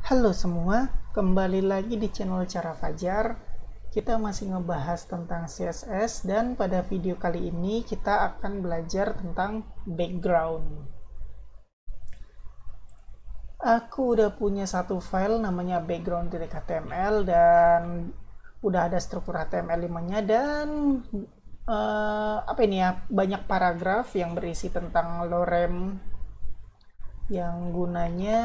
Halo semua, kembali lagi di channel Cara Fajar. Kita masih ngebahas tentang CSS dan pada video kali ini kita akan belajar tentang background. Aku udah punya satu file namanya background.html dan udah ada struktur HTML5-nya dan apa ini ya, banyak paragraf yang berisi tentang lorem yang gunanya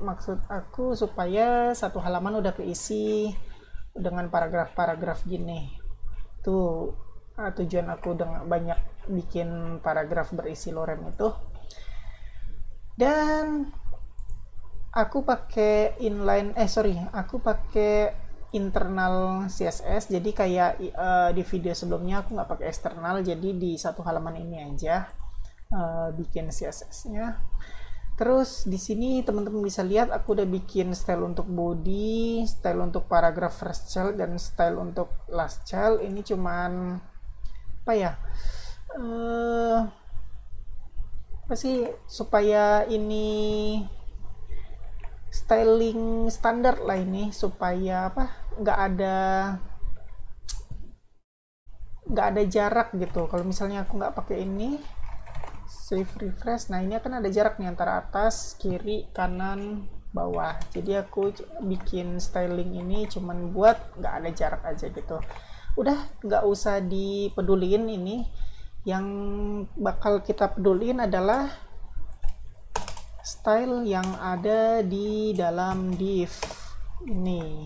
maksud aku supaya satu halaman udah keisi dengan paragraf-paragraf gini tuh. Tujuan aku dengan banyak bikin paragraf berisi lorem itu. Dan aku pakai internal CSS, jadi kayak di video sebelumnya aku nggak pakai eksternal, jadi di satu halaman ini aja bikin CSS-nya. Terus di sini teman-teman bisa lihat aku udah bikin style untuk body, style untuk paragraph first child, dan style untuk last child. Ini cuman apa ya? Apa sih, supaya ini styling standar lah, ini supaya apa? Nggak ada jarak gitu. Kalau misalnya aku nggak pakai ini, save refresh, nah ini akan ada jarak nih antara atas, kiri, kanan, bawah. Jadi aku bikin styling ini cuman buat nggak ada jarak aja gitu. Udah, nggak usah dipeduliin ini. Yang bakal kita pedulin adalah style yang ada di dalam div ini.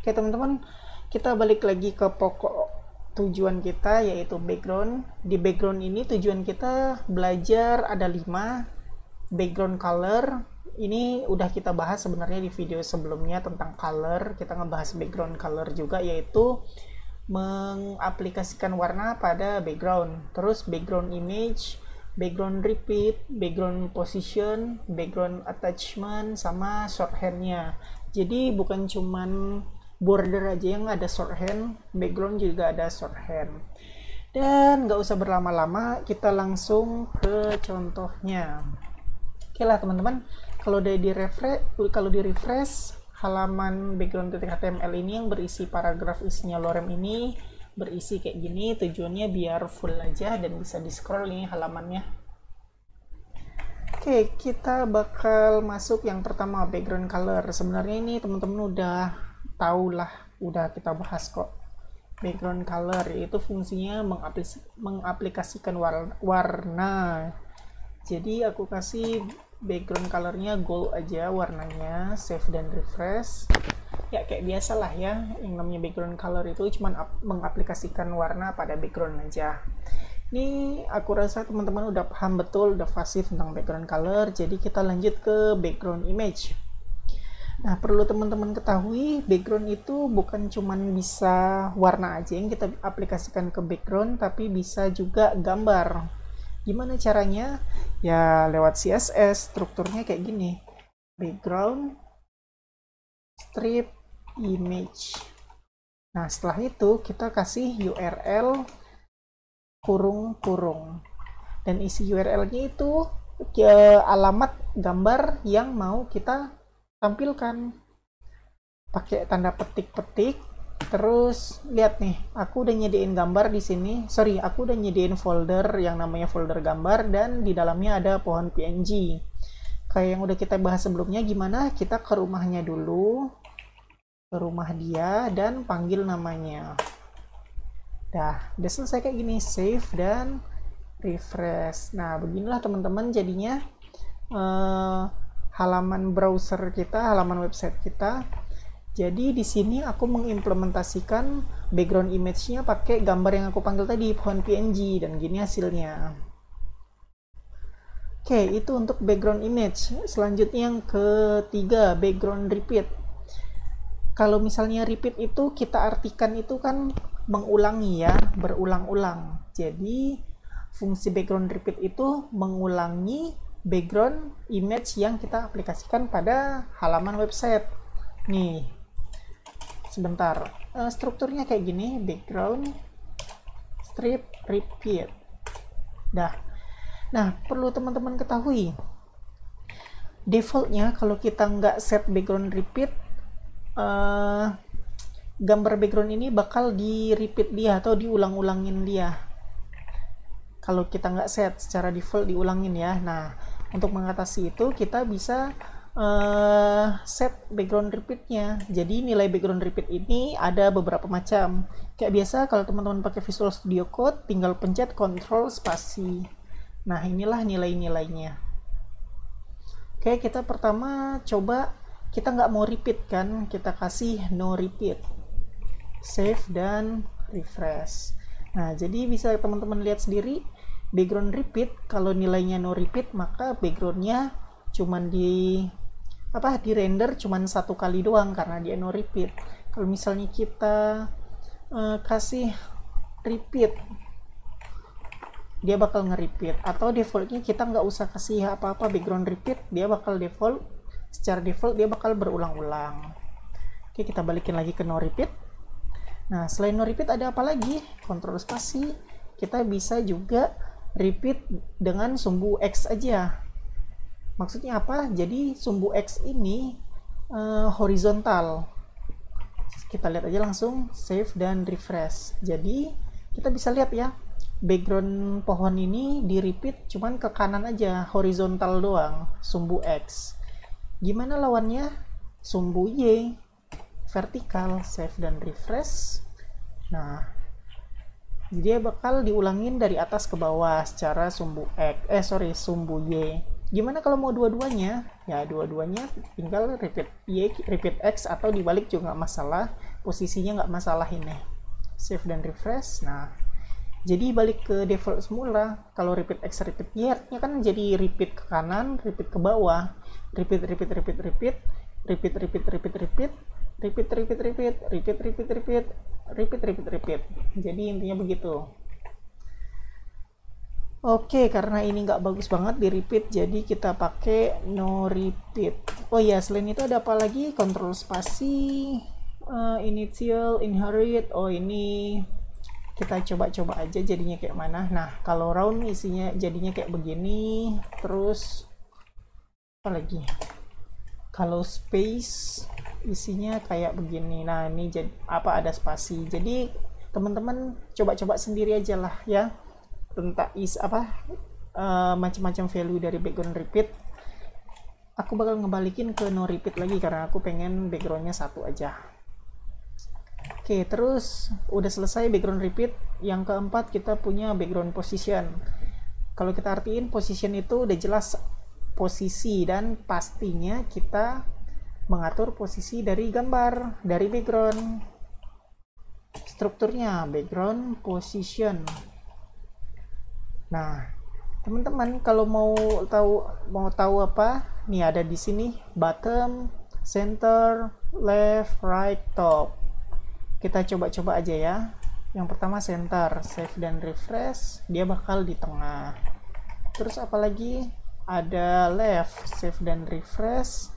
Oke teman-teman, kita balik lagi ke pokok tujuan kita, yaitu background. Di background ini tujuan kita belajar ada 5. Background color ini udah kita bahas sebenarnya di video sebelumnya tentang color. Kita ngebahas background color juga, yaitu mengaplikasikan warna pada background. Terus background image, background repeat, background position, background attachment, sama shorthandnya. Jadi bukan cuman border aja yang ada shorthand, background juga ada shorthand. Dan nggak usah berlama-lama, kita langsung ke contohnya. Oke lah teman-teman, kalau di refresh halaman background.html ini yang berisi paragraf isinya lorem ini berisi kayak gini. Tujuannya biar full aja dan bisa di scroll ini halamannya. Oke, kita bakal masuk yang pertama, background color. Sebenarnya ini teman-teman udah tahu lah, udah kita bahas kok. Background color itu fungsinya mengaplikasikan warna. Jadi aku kasih background colornya gold aja warnanya, save dan refresh. Ya kayak biasa lah ya, yang namanya background color itu cuma mengaplikasikan warna pada background aja. Ini aku rasa teman-teman udah paham betul, udah fasih tentang background color. Jadi kita lanjut ke background image. Nah, perlu teman-teman ketahui, background itu bukan cuma bisa warna aja yang kita aplikasikan ke background, tapi bisa juga gambar. Gimana caranya? Ya lewat CSS, strukturnya kayak gini. Background, strip, image. Nah, setelah itu kita kasih URL kurung-kurung. Dan isi URL-nya itu alamat gambar yang mau kita tampilkan. Pakai tanda petik-petik. Terus lihat nih, aku udah nyediain gambar di sini. Aku udah nyediain folder yang namanya folder gambar, dan di dalamnya ada pohon PNG. Kayak yang udah kita bahas sebelumnya, gimana kita ke rumahnya dulu, ke rumah dia, dan panggil namanya. Udah selesai kayak gini, save dan refresh. Nah, beginilah teman-teman jadinya halaman browser kita, halaman website kita. Jadi di sini aku mengimplementasikan background image-nya pakai gambar yang aku panggil tadi, pohon PNG, dan gini hasilnya. Oke, itu untuk background image. Selanjutnya yang ketiga, background repeat. Kalau misalnya repeat itu kita artikan itu kan mengulangi ya, berulang-ulang. Jadi fungsi background repeat itu mengulangi background image yang kita aplikasikan pada halaman website. Nih, sebentar, strukturnya kayak gini, background, strip, repeat. Nah, perlu teman-teman ketahui, defaultnya kalau kita nggak set background repeat, gambar background ini bakal di repeat dia atau diulang-ulangin dia. Kalau kita nggak set, secara default diulangin ya. Nah, untuk mengatasi itu kita bisa set background repeatnya. Jadi nilai background repeat ini ada beberapa macam. Kayak biasa kalau teman-teman pakai Visual Studio Code, tinggal pencet Ctrl spasi. Nah, inilah nilai-nilainya. Oke, kita pertama coba, kita nggak mau repeat kan, kita kasih no repeat. Save dan refresh. Nah, jadi bisa teman-teman lihat sendiri, background repeat, kalau nilainya no repeat, maka backgroundnya cuman di render cuman satu kali doang karena dia no repeat. Kalau misalnya kita kasih repeat, dia bakal nge-repeat. Atau defaultnya kita nggak usah kasih apa-apa background repeat, dia bakal default, secara default dia bakal berulang-ulang. Oke, kita balikin lagi ke no repeat. Nah, selain no repeat ada apa lagi? Ctrl spasi, kita bisa juga repeat dengan sumbu X aja. Maksudnya apa? Jadi sumbu X ini horizontal. Kita lihat aja langsung, save dan refresh. Jadi kita bisa lihat ya, background pohon ini di repeat cuman ke kanan aja, horizontal doang, sumbu X. Gimana lawannya? Sumbu Y, vertikal, save dan refresh. Nah, dia bakal diulangin dari atas ke bawah secara sumbu sumbu Y. Gimana kalau mau dua-duanya? Ya, dua-duanya tinggal repeat Y, repeat X, atau dibalik juga nggak masalah. Posisinya nggak masalah ini. Save dan refresh. Nah, jadi balik ke default semula. Kalau repeat X, repeat Y, artinya kan jadi repeat ke kanan, repeat ke bawah. Repeat, repeat, repeat, repeat. Repeat, repeat, repeat, repeat. Repeat, repeat, repeat. Repeat, repeat, repeat. Repeat, repeat, repeat. Jadi intinya begitu. Oke, karena ini nggak bagus banget di repeat, jadi kita pakai no repeat. Oh ya, selain itu ada apa lagi? Ctrl spasi, initial, inherit. Oh, ini kita coba-coba aja jadinya kayak mana. Nah, kalau round isinya jadinya kayak begini. Terus apa lagi? Kalau space isinya kayak begini. Nah, ini jadi apa, ada spasi. Jadi teman-teman coba-coba sendiri aja lah ya, tentang macam-macam value dari background repeat. Aku bakal ngebalikin ke no repeat lagi karena aku pengen backgroundnya satu aja. Oke, terus udah selesai background repeat. Yang keempat, kita punya background position. Kalau kita artiin, position itu udah jelas posisi, dan pastinya kita mengatur posisi dari gambar, dari background. Strukturnya background position. Nah, teman-teman kalau mau tahu apa, nih ada di sini bottom, center, left, right, top. Kita coba-coba aja ya. Yang pertama center, save dan refresh, dia bakal di tengah. Terus apalagi ada left, save dan refresh.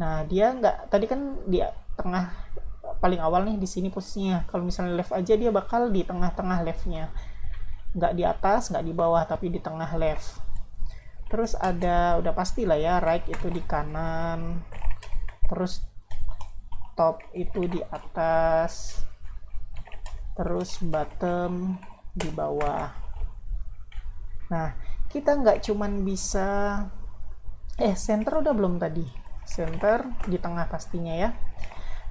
Nah, dia nggak, tadi kan di tengah paling awal nih, di sini posisinya. Kalau misalnya left aja, dia bakal di tengah-tengah leftnya. Nggak di atas, nggak di bawah, tapi di tengah left. Terus ada, udah pasti lah ya, right itu di kanan, terus top itu di atas, terus bottom di bawah. Nah, kita nggak cuman bisa center udah belum tadi? Center di tengah pastinya ya.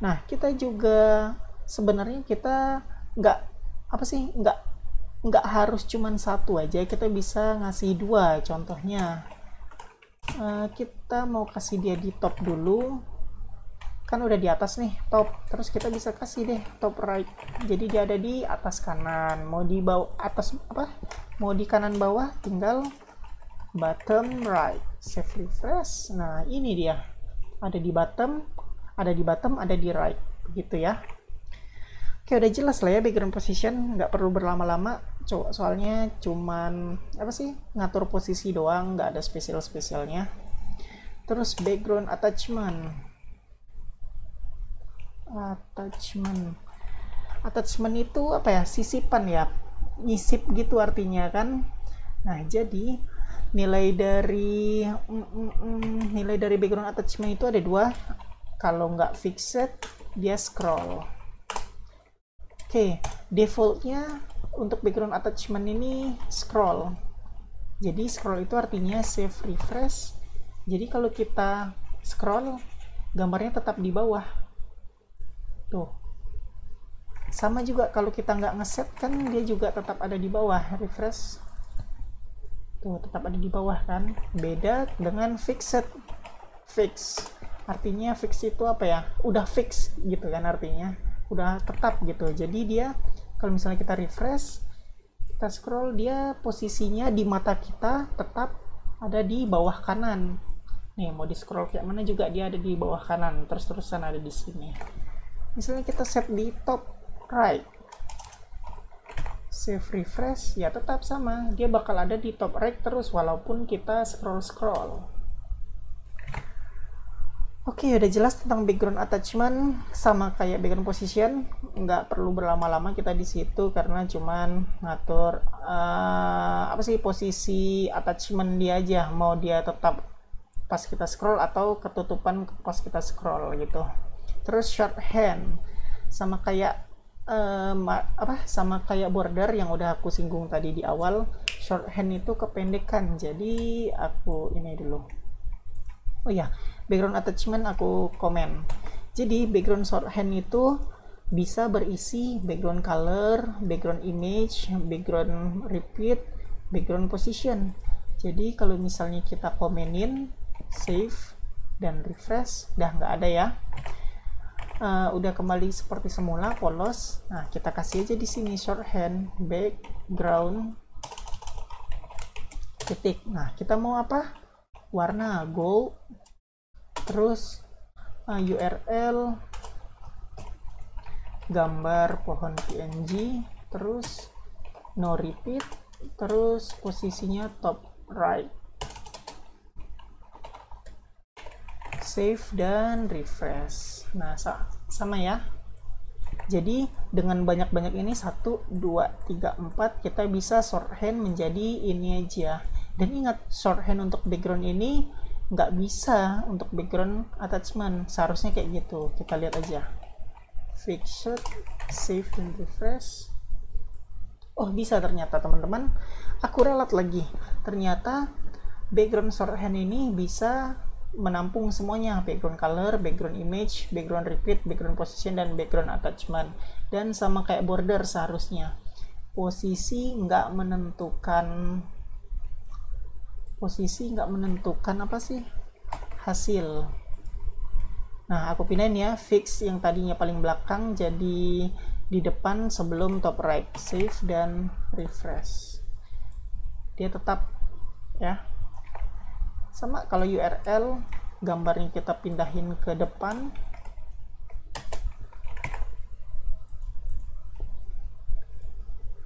Nah, kita juga sebenarnya kita nggak harus cuman satu aja, kita bisa ngasih dua. Contohnya kita mau kasih dia di top dulu, kan udah di atas nih top, terus kita bisa kasih deh top right, jadi dia ada di atas kanan. Mau di bawah atas mau di kanan bawah, tinggal bottom right, save refresh. Nah, ini dia ada di bottom, ada di right, begitu ya. Oke, udah jelas lah ya background position, nggak perlu berlama-lama. Soalnya cuman ngatur posisi doang, nggak ada spesialnya. Terus background attachment itu apa ya, sisipan ya, nyisip gitu artinya kan. Nah, jadi nilai dari background attachment itu ada dua. Kalau nggak fixed, dia scroll. Oke, defaultnya untuk background attachment ini scroll. Jadi scroll itu artinya save refresh. Jadi kalau kita scroll, gambarnya tetap di bawah. Tuh. Sama juga kalau kita nggak ngeset kan dia juga tetap ada di bawah. Refresh. Tuh, tetap ada di bawah kan. Beda dengan fixed. Fix. Artinya fix itu apa ya? Udah fix gitu kan artinya. Udah tetap gitu. Jadi dia kalau misalnya kita refresh, kita scroll, dia posisinya di mata kita tetap ada di bawah kanan. Nih, mau di scroll kayak mana juga dia ada di bawah kanan, terus-terusan ada di sini. Misalnya kita set di top right, save refresh, ya tetap sama, dia bakal ada di top right terus walaupun kita scroll. Oke, udah jelas tentang background attachment. Sama kayak background position, nggak perlu berlama-lama kita di situ karena cuman ngatur posisi attachment dia aja, mau dia tetap pas kita scroll atau ketutupan pas kita scroll gitu. Terus shorthand sama kayak sama kayak border yang udah aku singgung tadi di awal. Shorthand itu kependekan, jadi aku ini dulu. Oh ya, background attachment aku komen. Jadi background shorthand itu bisa berisi background color, background image, background repeat, background position. Jadi kalau misalnya kita komenin, save dan refresh, udah nggak ada ya. Udah kembali seperti semula, polos. Nah, kita kasih aja di sini shorthand background titik. Nah, kita mau apa? Warna gold, terus URL, gambar pohon PNG, terus no repeat, terus posisinya top right, save dan refresh. Nah, sama ya. Jadi dengan banyak-banyak ini 1, 2, 3, 4 kita bisa shorthand menjadi ini aja. Dan ingat, shorthand untuk background ini nggak bisa untuk background attachment. Seharusnya kayak gitu. Kita lihat aja. Fixed, save dan refresh. Oh, bisa ternyata teman-teman. Aku ralat lagi. Ternyata background shorthand ini bisa menampung semuanya, background color, background image, background repeat, background position, dan background attachment. Dan sama kayak border seharusnya. Posisi nggak menentukan apa sih hasil. Nah, aku pindahin ya, fix yang tadinya paling belakang jadi di depan sebelum top right, save dan refresh. Dia tetap ya. Sama kalau URL, gambarnya kita pindahin ke depan.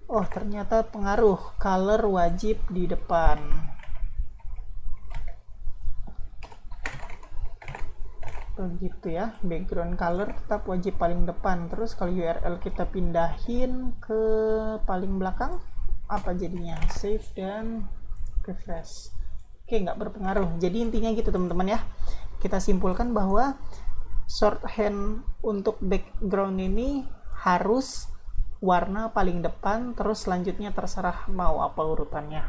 Oh, ternyata pengaruh, color wajib di depan. Begitu ya, background color tetap wajib paling depan. Terus kalau URL kita pindahin ke paling belakang, apa jadinya? Save dan refresh. Oke, nggak berpengaruh. Jadi intinya gitu teman-teman ya. Kita simpulkan bahwa shorthand untuk background ini harus warna paling depan, terus selanjutnya terserah mau apa urutannya.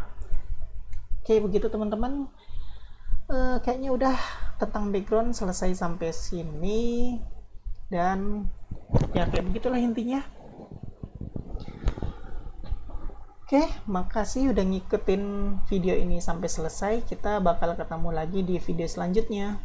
Oke, begitu teman-teman. Kayaknya udah tentang background selesai sampai sini. Dan ya kayak begitulah intinya. Oke, makasih udah ngikutin video ini sampai selesai. Kita bakal ketemu lagi di video selanjutnya.